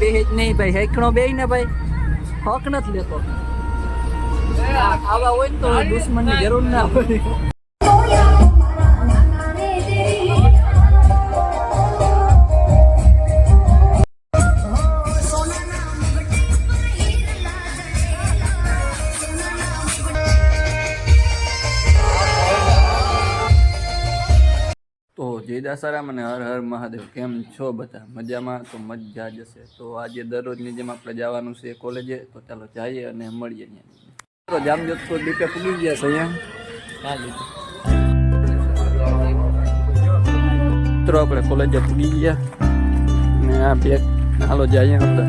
બેહે જ નહીં ભાઈ, હેકણો બેહી ને ભાઈ હક નથી લેતો. આવા હોય ને તો દુશ્મનની જરૂર ના હોય. તો જય દાસારામ અને હર હર મહાદેવ. કેમ છો બધા? મજામાં? તો મજા જ હશે. તો આજે દરરોજની જેમ આપણે જવાનું છે કોલેજે, તો ચાલો જઈએ અને મળીએ. ત્યાં જામજોધપુર ડીપે પૂગી ગયા છે. અહીંયા મિત્રો આપણે કોલેજે પૂગી ગયા ને આ બેગ હાલો જઈએ અંદર.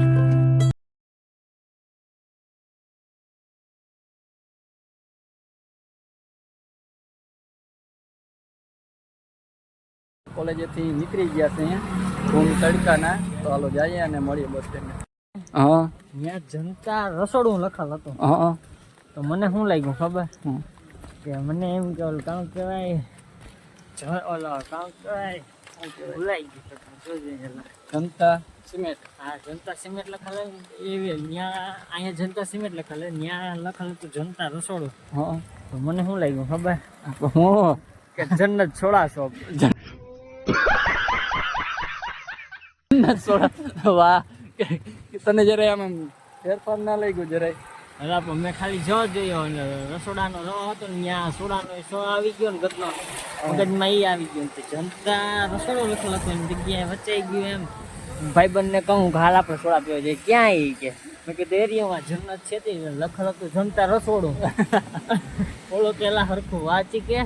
કોલેજેથી નીકળી ગયા છે અહીંયા રૂમ તડકાના. તો હાલો જઈએ અને મળીએ બસ સ્ટેન્ડ. હા, ત્યાં જનતા રસોડું લખાલ હતું. હા, તો મને શું લાગ્યું ખબર કે મને એમ કે ઓલું કામ કહેવાય ભૂલાઈ ગયું. જનતા સિમેન્ટ. હા, જનતા સિમેન્ટ લખાલ એવી ત્યાં અહીંયા જનતા સિમેન્ટ લખાલ, ત્યાં લખાલ હતું જનતા રસોડું. હા, તો મને શું લાગ્યું ખબર હું કે જન્નત છોડા શોપ. વાહ, તને જરાય આમ ફેરફાર ના લઈ ગયું જરાય? અલા પણ મેં ખાલી જો જોયો અને રસોડાનો રો હતો ને ત્યાં સોડાનો સો આવી ગયો ને ગતનો મગજમાં એ આવી ગયો. જનતા રસોડો લખેલો હતો એની જગ્યાએ વચાઈ ગયું. એમ ભાઈબંધને કહું કે હાલ આપણે સોડા પીવા જઈએ. ક્યાં એ કે મેં કીધું એરિયામાં જન્નત છે તે લખેલું હતું જનતા રસોડું. ઓલો પેલા હરખું વાંચી કે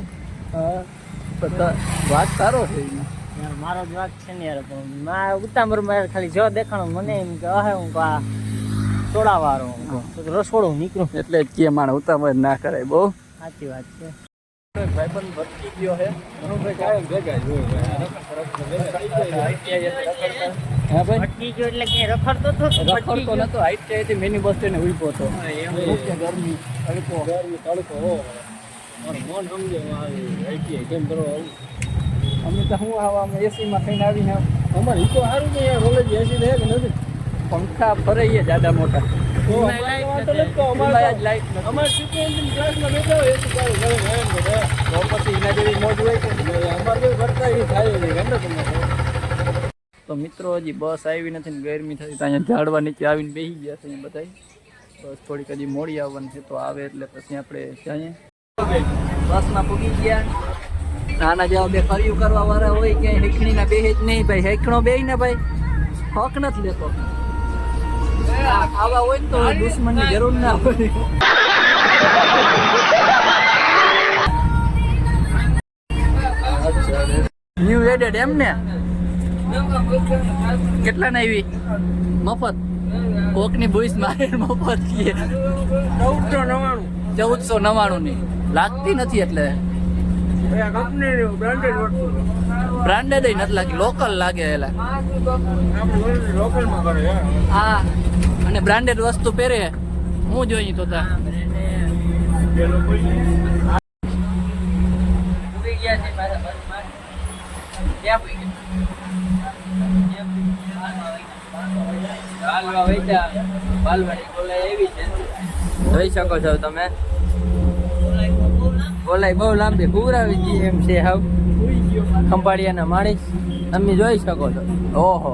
વાત સારો છે. યાર મારો જ વાત છે ને યાર, પણ મારા ઉતામરમાં ખાલી જો દેખાણું મને એમ કે હે હું આ સોડા વાળો રસોડું નીકળું. એટલે જ કે માણસ ઉતામળ ના કરાય. બહુ સાચી વાત છે. ભાઈબંધ ભટકી ગયો હે. ભટકી ગયો એટલે કે રખડતો હતો. રખડતો નતો, ITI થી મિની બસ સ્ટેન્ડ ઉભો હતો. ગરમી તડકો મન સમજે ITI કેમ કરો. અમે તો શું આવા અમે એસીમાં થઈને આવીને અમારે ઈ તો સારું છે યાર. રોલેજ એસી રહે કે નથી? પંખા ફરાઈએ જાડા મોટા. અમારે સિક્યુરિટી ક્લાસમાં બેઠા હોય એસી ચાલુ કરે તો પછી એના જેવી મોજ હોય કે અમારે જેવું કરતા એ થાય નહીં ગમે તમને. તો મિત્રો હજી બસ આવી નથી ને ગરમી થતી તો અહીંયા ઝાડવા નીચે આવીને બેસી ગયા છે અહીંયા બધા. બસ થોડીક હજી મોડી આવવાની છે, તો આવે એટલે પછી આપણે જઈએ. બસમાં પૂગી ગયા. નાના જેવા બે ફર્યું કરવા વાળા હોય ક્યાંય હેખણીના બેહે જ નહીં ભાઈ, હેખણો બેહી ને ભાઈ હક નથી લેતો. આવા હોય ને તો દુશ્મનની જરૂર ના હોય. ન્યુ એડેડ એમ ને? કેટલા ના આવી મફત? કોકની ભૂસ મારે મફત છે 1499 ની લાગતી નથી. એટલે બ્રાન્ડેડ નથી લાગી, લોકલ લાગે. એલા હા, અને બ્રાન્ડેડ વસ્તુ પહેરે હું જોઈ તો જોઈ શકો છો તમે. બોલાય બહુ લાંબી પૂરાવી ગઈ એમ છે. હાવ ખંભાળિયાના માણસ તમે જોઈ શકો છો. ઓહો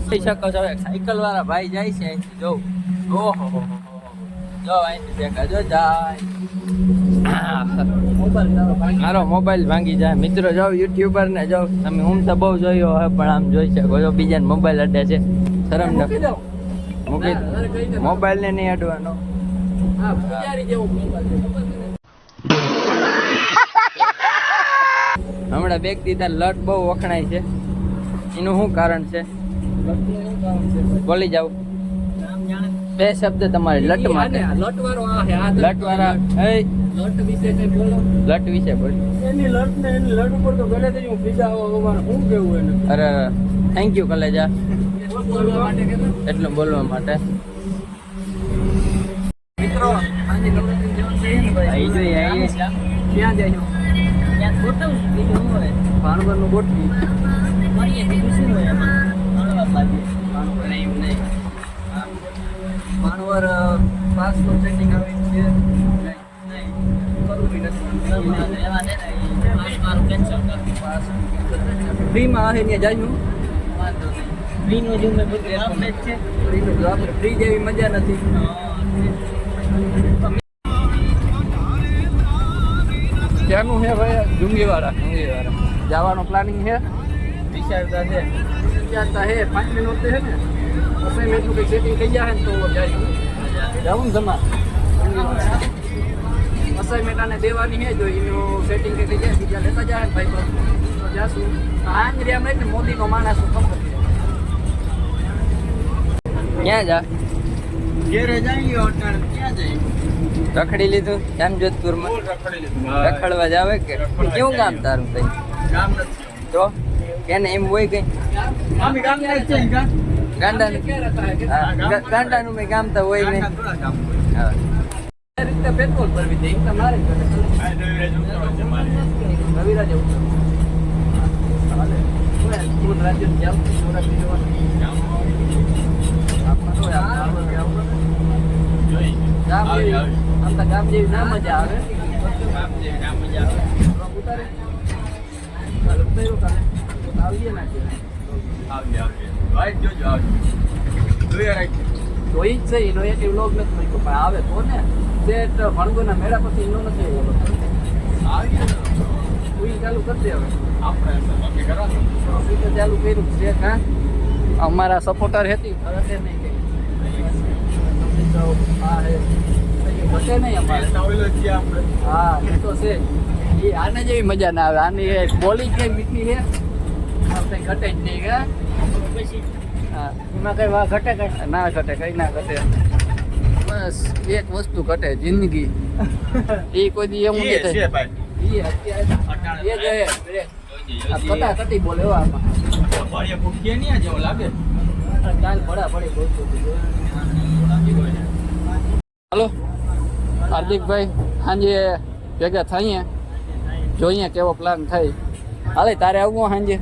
જોઈ શકો છો. સાયકલ વાળા ભાઈ જાય છે અહીંથી. જો ઓહો જો અહીંથી દેખા જો જાય. મારો મોબાઈલ ભાંગી જાય. મિત્રો જાઓ યુટ્યુબર ને જાઓ તમે. હું તો બહુ જોયો હે પણ આમ જોઈ શકો છો બીજાને મોબાઈલ અડે છે. શરમ ન મૂકી મોબાઈલ ને નહીં અડવાનો. હમણાં બેગ દીધા લટ બહુ વખણાય છે. એનું શું કારણ છે બોલી જાવ. બે શબ્દ તમારે લટ માટે. લટ વાળા લટ વિશે બોલ. એની લટ ને એની લટ ઉપર તો ગળે થઈ હું બીજા શું કેવું એને. અરે થેન્ક યુ કલેજા એટલું બોલવા માટે. મિત્રો ક્યાં જાય? ભાણવરનું ગોઠવી બરોબર પાસનું સેટિંગ આવી છે કરવું નથી ફ્રીમાં આવે ને જાય ફ્રીનું જો મેં બધું આપણે જ છે. ફ્રી જેવી મજા નથી. ક્યાંનું છે ભાઈ? ડુંગીવાળા જવાનું પ્લાનિંગ છે. વિચારતા છે 5 મિનિટ છે ને પછી એટલું કંઈક સેટિંગ થઈ જાય ને તો જાય જવું ને જમા અસાઇનમેન્ટ આને દેવાની છે. જો એનું સેટિંગ કંઈક થઈ જાય બીજા લેતા જાય ને ભાઈ તો જાશું. આંગળીયામ નહીં ને મોદીનો માણસ ખબર ક્યાં જા ઘેરે જઈએ ક્યાં જઈએ રખડી લીધું જામજોધપુરમાં રખડવા જાવે કે કેવું ગામ તારું કઈ ગામ નથી તો એને એમ હોય કઈ ગાંડાનું મેં ગામ તો હોય નહીં રીતે પેટ્રોલ ભરવી દે એમ મારે રવિરાજ ગામ જેવી ના મજા આવે. જોઈ જ છે એનો એક વ્લોગ નથી મૂક્યો પણ આવે તો ને સેટ ભણગોના મેળા પછી એનો નથી ચાલુ કરી દે હવે આપણે ચાલુ કર્યું છે. હા અમારા સપોર્ટર હતી ઘટે નહીં ઘટે નહીં અમારે. હા એ તો છે એ આને જેવી મજા ના આવે. આની બોલી જ કઈ મીઠી છે આપણે ઘટે જ નહીં કે પછી હા એમાં કઈ વા ઘટે કઈ ના ઘટે કઈ ના ઘટે. બસ એક વસ્તુ ઘટે જિંદગી. એ કોઈ દી એવું નહીં થાય. એ જ કટાકટી બોલે હો આમાં. કાલ પડા પડી બોલતો હાલો હાર્દિકભાઈ સાંજે ભેગા થઈએ જોઈએ કેવો પ્લાન થાય. હાલે તારે આવવું સાંજે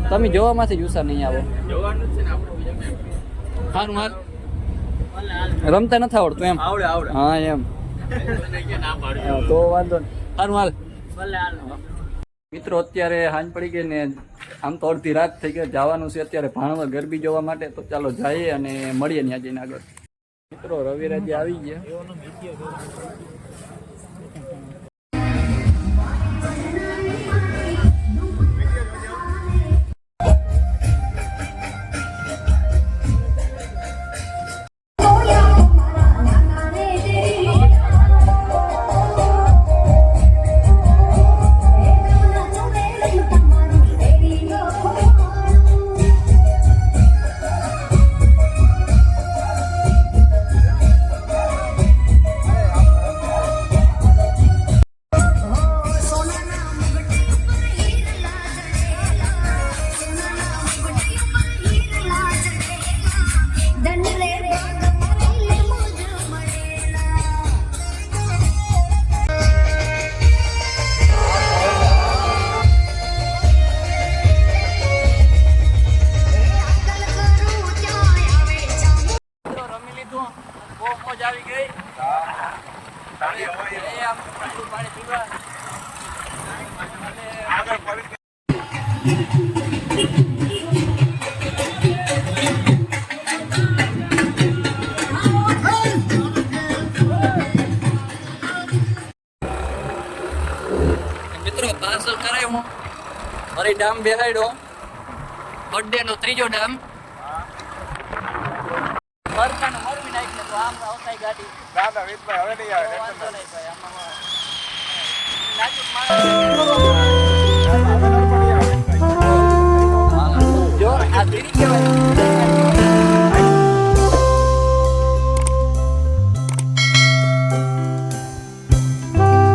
તમે જોવામાંથી જુસા નહીં આવો. સારું હાલ રમતા નથી આવડતું એમ? હા એમ તો વાંધો નહીં. સારું હાલ મિત્રો અત્યારે સાંજ પડી ગઈ ને આમ તો અડધી રાત થઈ ગઈ. જવાનું છે અત્યારે ભાણવર ગરબી જોવા માટે. તો ચાલો જઈએ અને મળીએ ત્યાં જઈને આગળ. મિત્રો રવિરાજે આવી ગયા. મિત્રો પાર્સલ કરાવ્યું. મારી ડામ બેહાડ્યો. બર્થડે નો ત્રીજો ડામ. મરકાનું મરવી નાખીને તો આમ આવતાય ગાડી. દાદા વિતભાઈ હવે નહીં આવે. વાંધો નહીં ભાઈ આમાં નાજુક માણસ